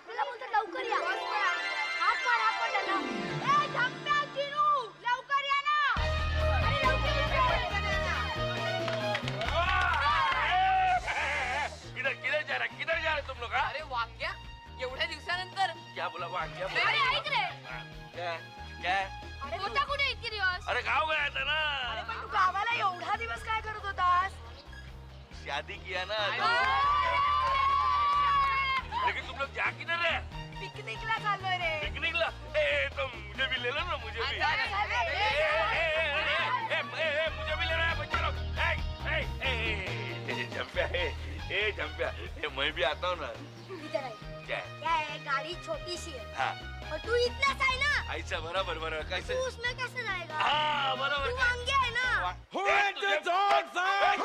आपल्याला बोलतो लवकर या. हात मार त्याला. ए झंप्या चिनू लवकर या ना. अरे लवकर किधर जा रहे तुम लोग? अरे वांग्या एवढ्या दिवसानंतर क्या बोला वांग्या? अरे ऐक रे. क्या? अरे होता कुठे इतके दिवस? अरे गाव गया था ना. अरे पण तू गावाला एवढा दिवस काय करत होतास? शादी किया ना. लेकिन तुम लोग जा किधर है? पिकनिकला चाललोय रे. पिकनिकला? तो मुझे भी ले लो ना. मुझे भी. मुझे भी लेना है बच्चा लोग. जंप्या मैं भी आता हूँ ना. इधर आई. क्या है गाड़ी छोटी सी है. हाँ. और तू इतनाच आहे ना. ऐसा बराबर कैसे? तू उसमें कैसे जाएगा? हाँ बराबर. तू वांगे है ना. Who let the dogs out?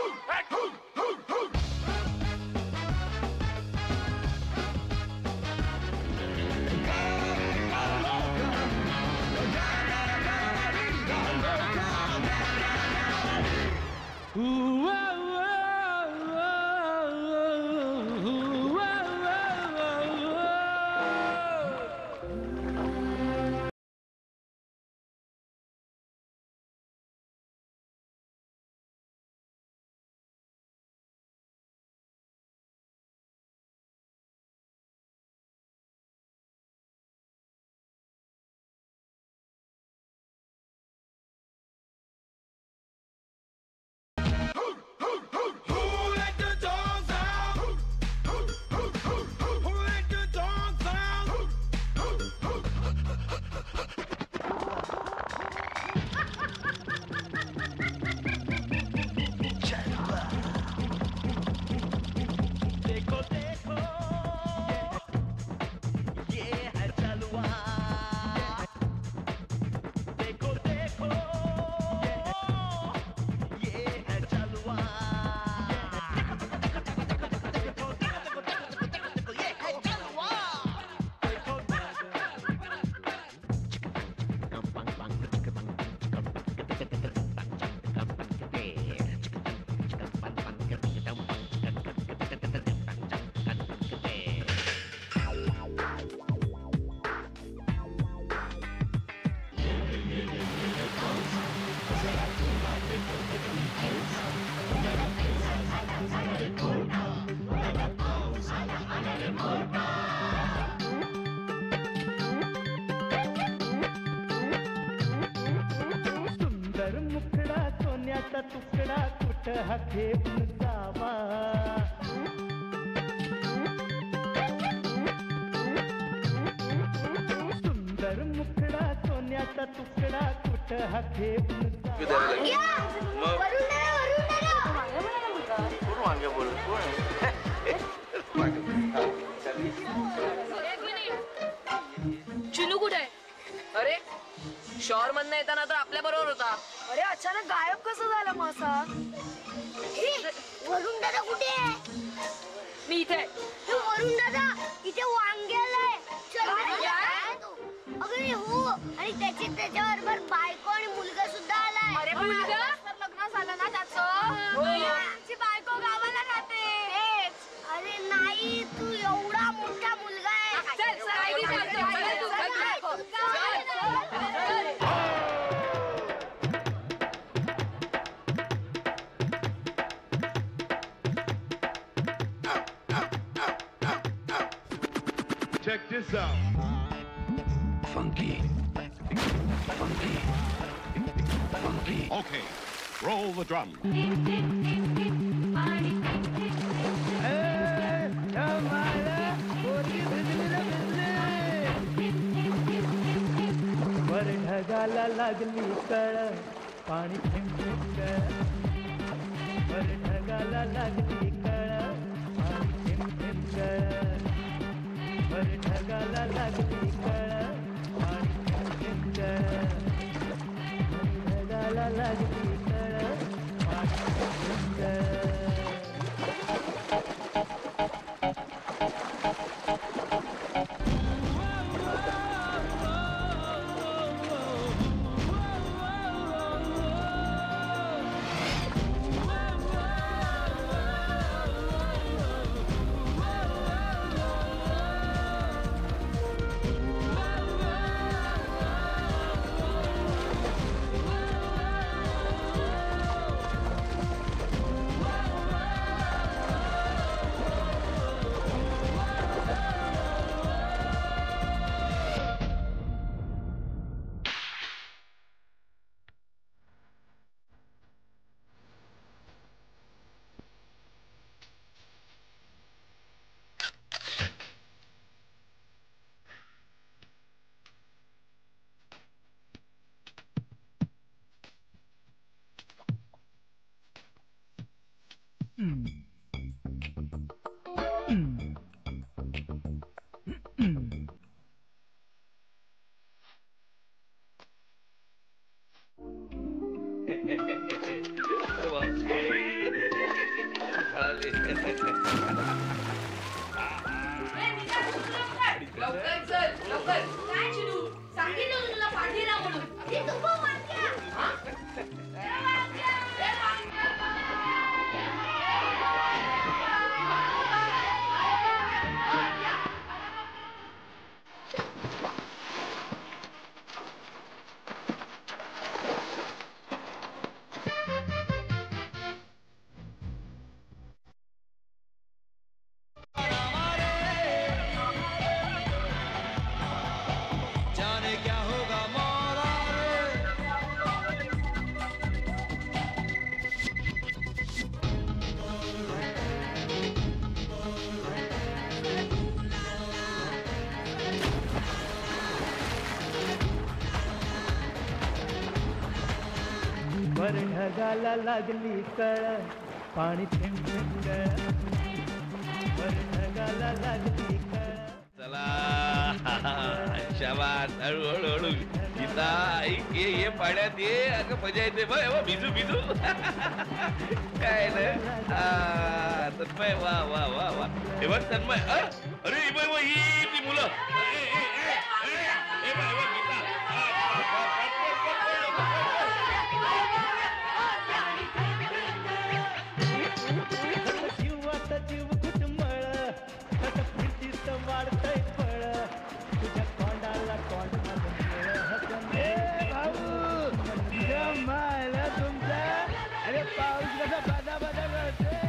तुकडा कुठ हा घेऊन जावा. सुंदर मुखडा सोन्याचा तुकडा कुठ हा घेऊन जावा. चिनू कुठे आहे? अरे शॉर मधनं येताना तर आपल्या बरोबर होता. अरे अचानक गायब कसं झाला मासा? वरुण दादा कुठे आहे? मी इथे. वरुण दादा इथे वांग्याला आहे. अगं हो आणि त्याच्याबरोबर बायको आणि मुलगा सुद्धा आलाय. अरे मुलगा लग्न झालं ना त्याचं. आमची बायको गावाला राहते. अरे नाही तू एवढा मोठा मुलगा आहे. Check this out. Funky. Okay, roll the drum. वर ढगाला लागली कळ पाणी थेंब वर ढगाला लागली कळ पाणी थेंब वर ढगाला लागली कळ पाणी थेंब ढगाला लागली कळ पाणी थेंब. लवकर चल लवकर. काय चिडू सांगितलं होतं तुला पाठी राहा म्हणून ती तू पण वाटते. वर ढगाला लागली कळ पाणी थेंब थेंब गळ. वर ढगाला लागली कळ. चला शाबास हळूहळू हळू गीता ऐक ये पाण्यात ये अगं मजा येते बघ भिजू भिजू काय ना तन्मय वा वा वा वा हे बघ तन्मय अरे ही बघ ही ती मुलं गीता जीवात जीव कुटमळ कट फिरतीत वाढतय फळ तुझ्या तोंडाला तोंड भाऊ मायला तुमचा अरे पाऊस कसा बाधा बाधा करते.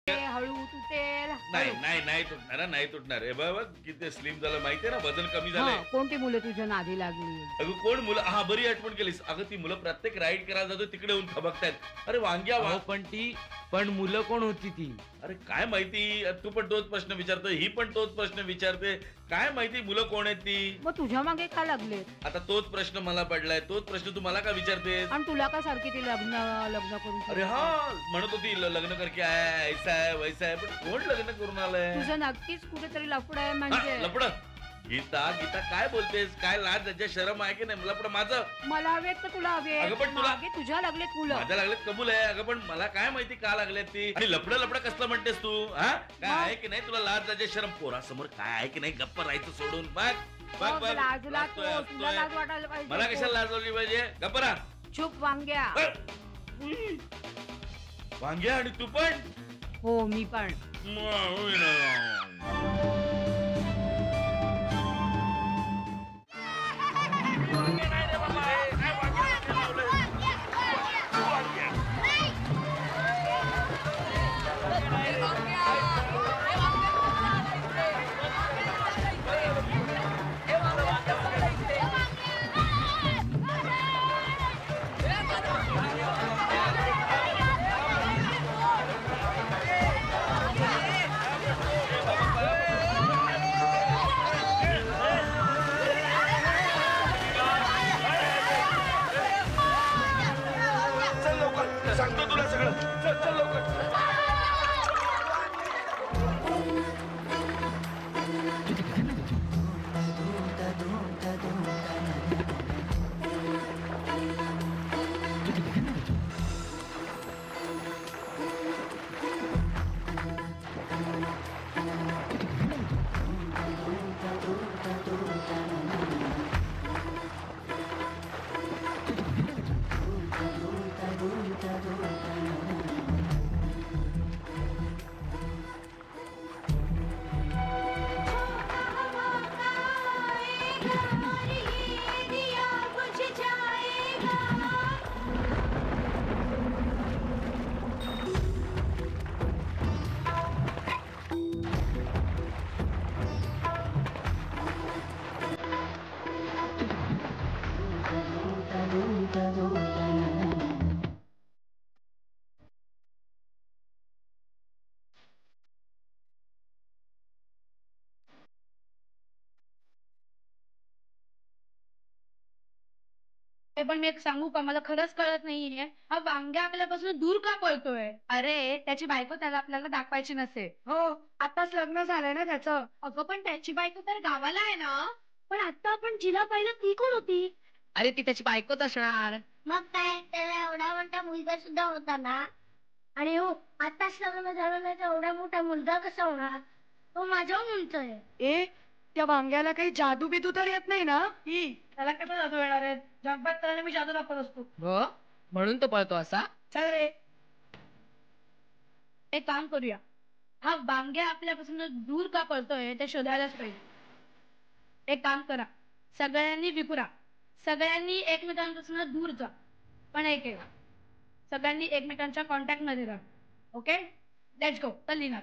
हळू तुटेल. नाही नाही नाही तुटणार हा, नाही तुटणार. हे बघ किती स्लिम झालं माहितीये ना, वजन कमी झालंय. कोणती मुलं तुझ्या नादी लागली? अगं कोण मुलं, हा बरी आठवण केलीस. अगं ती मुलं प्रत्येक राईड करायला जातो तिकडे येऊन थबकतायत. अरे वांग्या पण मुलं कोण होती ती? अरे काय माहिती, तू पण तोच प्रश्न विचारतोय, ही पण तोच प्रश्न विचारते. काय माहिती मुलं कोण आहेत ती. मग तुझ्या मागे का लागले? आता तोच प्रश्न मला पडलाय, तोच प्रश्न तू मला का विचारतेस? आणि तुला का सारखी ती लग्न करून? अरे हा म्हणत होती लग्न करके आहे, ऐसा आहे वैसा आहे, पण कोण लग्न करून आलंय? तुझं नक्कीच कुठेतरी लफड आहे म्हणजे. लपड? गीता गीता काय बोलतेस? काय लाज लज्जा शरम आहे की नाही? लपड माझं मला हवेत तर तुला हवे. अगं पण तुला तुझ्या लागलेत मुलं. माझ्या लागलेत कबूल आहे. अगं पण मला काय माहिती का लागलेत ती. आणि लपड लपड कसलं म्हणतेस तू? हा काय आहे की नाही तुला लाज लज्जा शरम? पोरासमोर काय आहे की नाही? गप्प राहायचं सोडून बघ बघ बघ. लाजला तू, तुला लाज वाटायला पाहिजे. मला कशाला लाज वाटली पाहिजे? गप्प राहा. चुप वांग्या. वांग्या आणि तू पण? हो मी पण. सांगतो तुला सगळं. चल चल लवकर. पण मी एक सांगू का, मला खरंच कळत नाहीये हा वांग्या आपल्यापासून दूर का पळतोय. अरे त्याची बायको त्याला आपल्याला दाखवायची नसेल. हो आताच लग्न झालंय ना त्याचं. अगं पण त्याची बायको तर गावाला आहे ना. पण आता आपण जिला पाहिलं ती कोण होती? अरे ती त्याची बायकोच असणार. मग काय, त्याला एवढा मोठा मुलगा सुद्धा होता ना. आणि हो आताच लग्न झालं नाही तर एवढा मोठा मुलगा कसा होणार? तो माझ्याहून उंच आहे. ए त्या वांग्याला काही जादू बिदू तर येत नाही ना? त्याला कसं जादू येणार आहे? जगभरात त्याला मी जादू दाखवत असतो. म्हणून तो पळतो असा. चल रे एक काम करूया, हा वांग्या आपल्यापासून दूर का पळतोय ते शोधायलाच पाहिजे. एक काम करा, सगळ्यांनी विपुरा, सगळ्यांनी एकमेकांपासून दूर जा, पण एक सगळ्यांनी एकमेकांच्या कॉन्टॅक्ट मध्ये राहा. Okay let's go. चल लिना.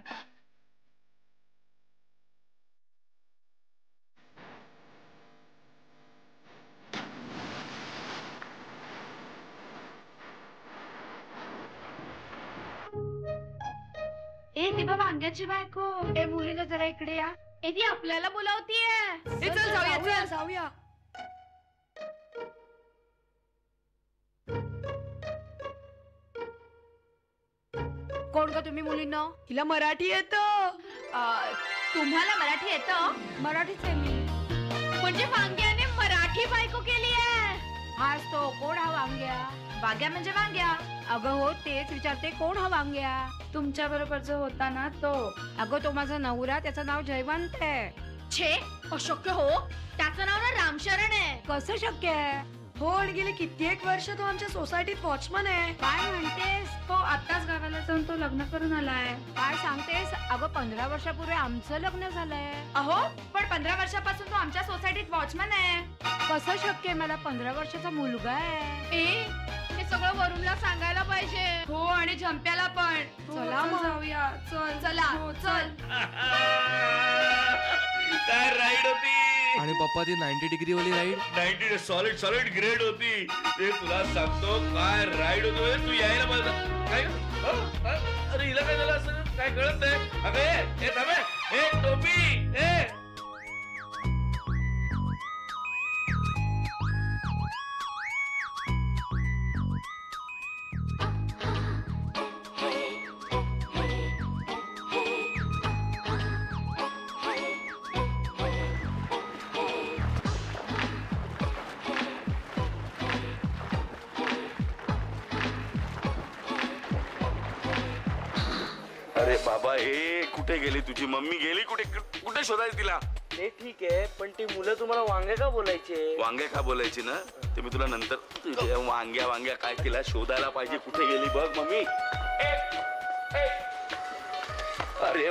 ए ती बाबा वांग्याची बायको. ए मुलीला जरा इकडे या. ए ती आपल्याला बोलावतीये. चल जाऊया. जाऊया. कोण का तुम्ही मुलींना? हिला मराठी येतं. तुम्हाला मराठी येतं? मराठीच आहे मी. म्हणजे वांग्याने मराठी बायको केली आहे. हाच तो. कोण हा वांग्या? वांग्या म्हणजे वांग्या. अगं हो तेच विचारते, कोण हा वांग्या? तुमच्या बरोबर जो होता ना तो. अगं तो माझा नवरा, त्याचं नाव जयवंत आहे. छे अशक्य हो, त्याचं नाव ना रामशरण आहे. कसं शक्य आहे? हो आणि गेले कित्येक वर्ष तो आमच्या सोसायटीत वॉचमन आहे. काय म्हणतेस? तो आताच गावाला जाऊन तो लग्न करून आलाय. काय सांगतेस? अगं 15 वर्षापूर्वी आमचं लग्न झालंय. अहो पण 15 वर्षापासून तो आमच्या सोसायटीत वॉचमन आहे. कसं शक्य आहे? मला 15 वर्षाचा मुलगा आहे. ए हे सगळं वरुणला सांगायला पाहिजे. हो आणि झंप्याला पण. चला मग जाऊया. चल चला चल. काय राईड होती. आणि पप्पा ती 90 डिग्री वाली राईड 90 सॉलिड ग्रेड होती. ते तुला सांगतो काय राईड होतो. तू यायला पाहिजे. काय अरे हिला काय झालं असं काय कळत नाही. अगं हे थांबे. हे टोपी हे अरे बाबा हे कुठे गेली तुझी मम्मी गेली कुठे कुठे शोधायची तिला. ते ठीक आहे पण ती मुलं तुम्हाला वांगे का बोलायचे. वांग्या का बोलायची ना ते मी तुला नंतर तुझ्या वांग्या काय तिला शोधायला पाहिजे. कुठे गेली बघ मम्मी. अरे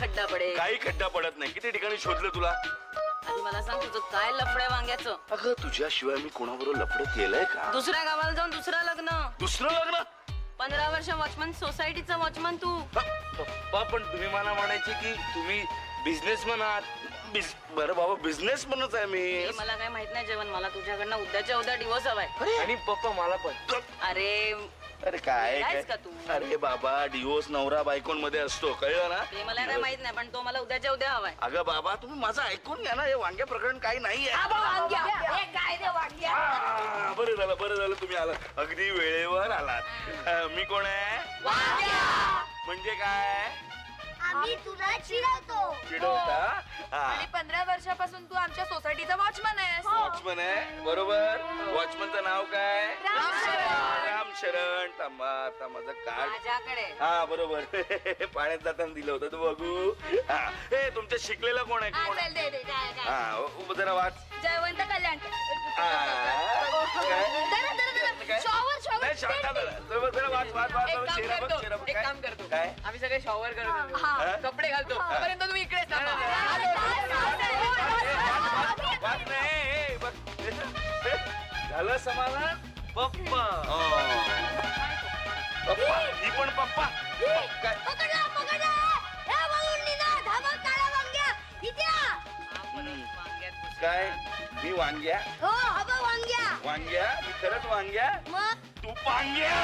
खड्डा पडे. काही खड्डा पडत नाही. किती ठिकाणी शोधलं तुला. आधी मला सांग तुझं काय लफडे वांग्याचं. अगं तुझ्याशिवाय मी कोणाबरोबर लफडं केलंय का. दुसऱ्या गावाला जाऊन दुसरं लग्न. दुसरं लग्न. 15 वर्ष वॉचमन सोसायटीचा वॉचमन तू. पप्पा पण तुम्ही मला म्हणायचे की तुम्ही बिझनेसमन आहात. बरं बाबा बिझनेसमनच आहे मी. मला काय माहित नाही जेवण. मला तुझ्याकडनं उद्याच्या उद्या डिवोर्स हवाय. आणि पप्पा मला पण. अरे काय आहेस का तू? अरे बाबा डिवोर्स नवरा बायकोंमध्ये असतो कळलं ना. ते मला काय माहित नाही पण तो मला उद्याच्या उद्या हवाय. अगं बाबा तुम्ही माझं ऐकून घ्या ना. हे वांग्या प्रकरण काही नाहीये. बरं झालं तुम्ही आलात. अगदी वेळेवर आलात. मी कोण आहे. म्हणजे काय आम्ही तुला चिडवतो. चिडवता. आणि 15 वर्षापासून तू आमच्या सोसायटीचा वॉचमन आहेस. वॉचमन आहे बरोबर. वॉचमनचं नाव काय. राम शरण. थांबा माझं कार्ड. माझ्याकडे. हा बरोबर. पाण्यात जाताना दिलं होतं तू बघू. हा हे तुमच्या शिकलेलं कोण आहे. कोण हा जरा वाच. जयवंत कल्याण. एक काम करतो काय आम्ही सगळे शॉवर करतो. कपडे घालतो पर्यंत तुम्ही इकडे झालं समाधान. पप्पा पप्पा ही पण पप्पा काय काय मी वांग्या. वांग्या मी खरंच वांग्या. तू पांग्या.